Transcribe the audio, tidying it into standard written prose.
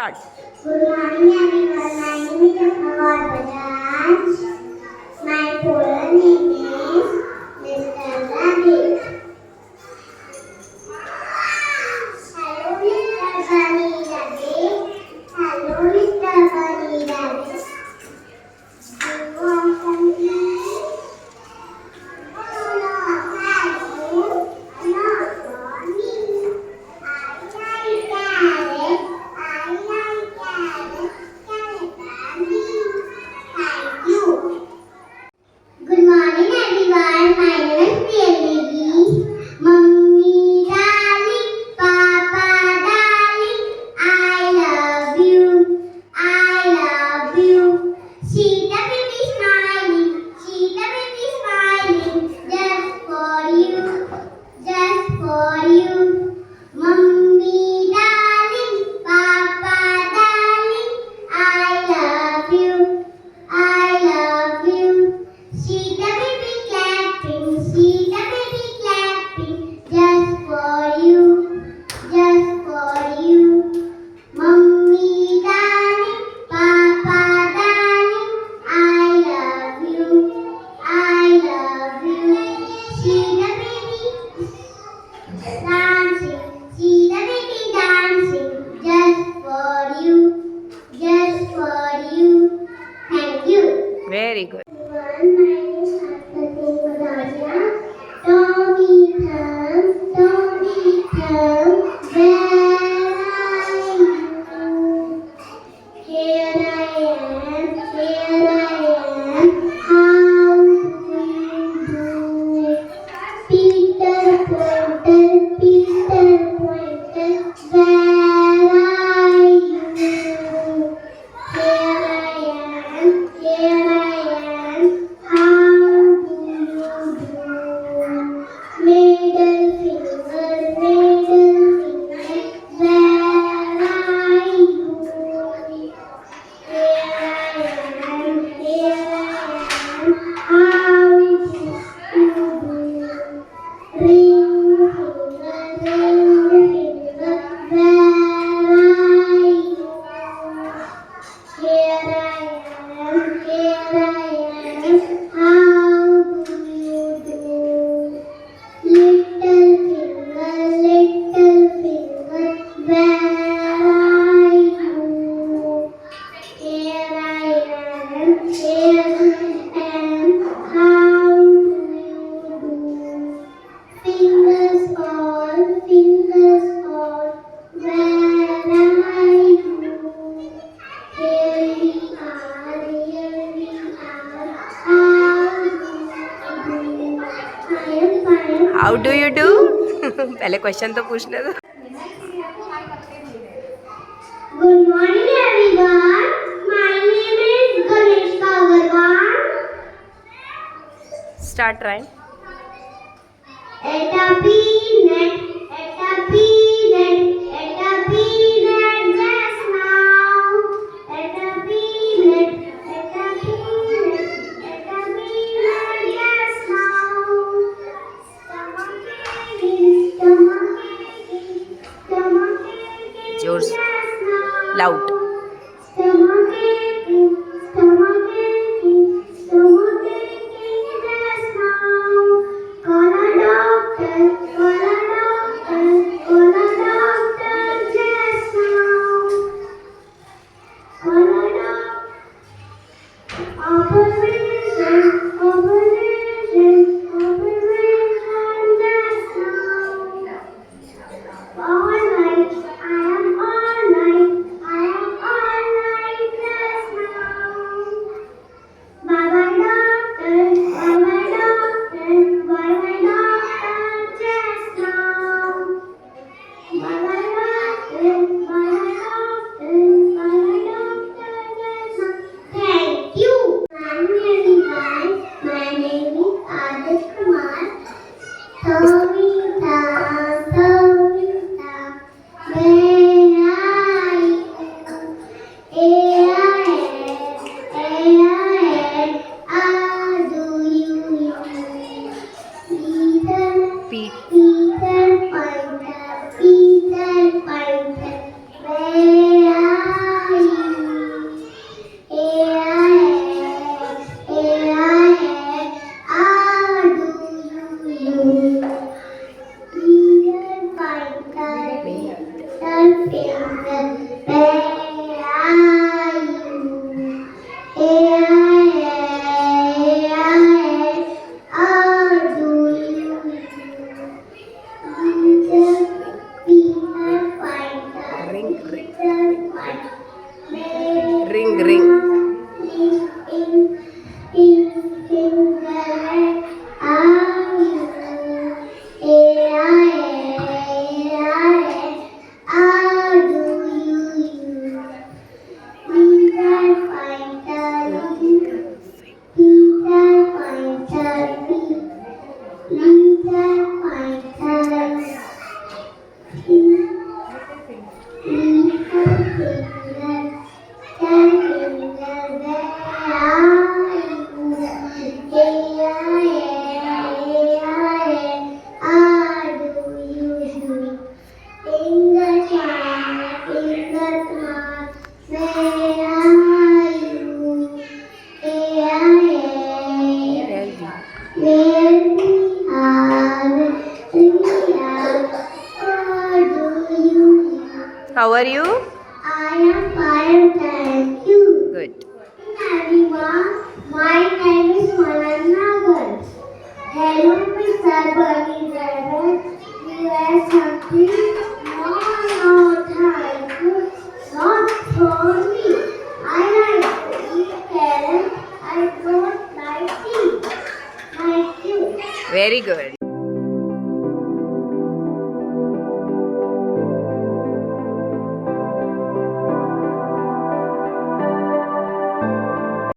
Start. Good morning everyone. My name is Ashoka Enclave. My full name is Mr. Rabbit. Hello Mr. Bunny Rabbit. Hello Mr. Bunny Rabbit. Do you want some tea? Oh no, thank you. Not for me. I like carrot. I like carrot. Carrot and me. Thank you. Good morning everyone. My name is Priyadevi. Mummy darling, Papa darling, I love you. I love you. See the baby smiling. See the baby smiling. Just for you. Just for you. Mummy darling, Papa darling, I love you. I love you. See the baby clapping, see the baby clapping, just for you, just for you. Mummy darling, Papa darling, I love you. I love you. See the baby dancing, see the baby dancing, just for you, just for you. Thank you. Very good. Everyone, my name is Haryana. Tommy Thumb, where are you? Here I am, how do you do? Peter Pointer, where are you? Here I am, how do you do? Middle finger, where are you? Here I am, how do you do? Ring finger, where are you? Here I am, how do you do? Little finger, where are you? Here I am, how do you do? Fingers all, where are you? Here we are, How do you do? पहले question तो पूछने दो. Good morning everyone. My name is Ganesh Kagarwan. Start trying. At a peanut just now. At a peanut just now. Stomachache Yours. just now. Loud. Stomachache just now. Call a doctor just now. Call a doctor. Operation just now. All night, I am all night just now. Bye-bye doctor just now. Bye-bye doctor just now. Thank you. My name is Adarsh Kumar. Tomita, where are you? How do you Pete. Peter Pointer, where are How are you? I am fine, thank you. Good. Everyone, my name is Mananagar. Hello, Mr. Bunny Driver. You are something? No, thank you. Not for me. I like to eat carrot. I don't like tea. Thank you. Very good.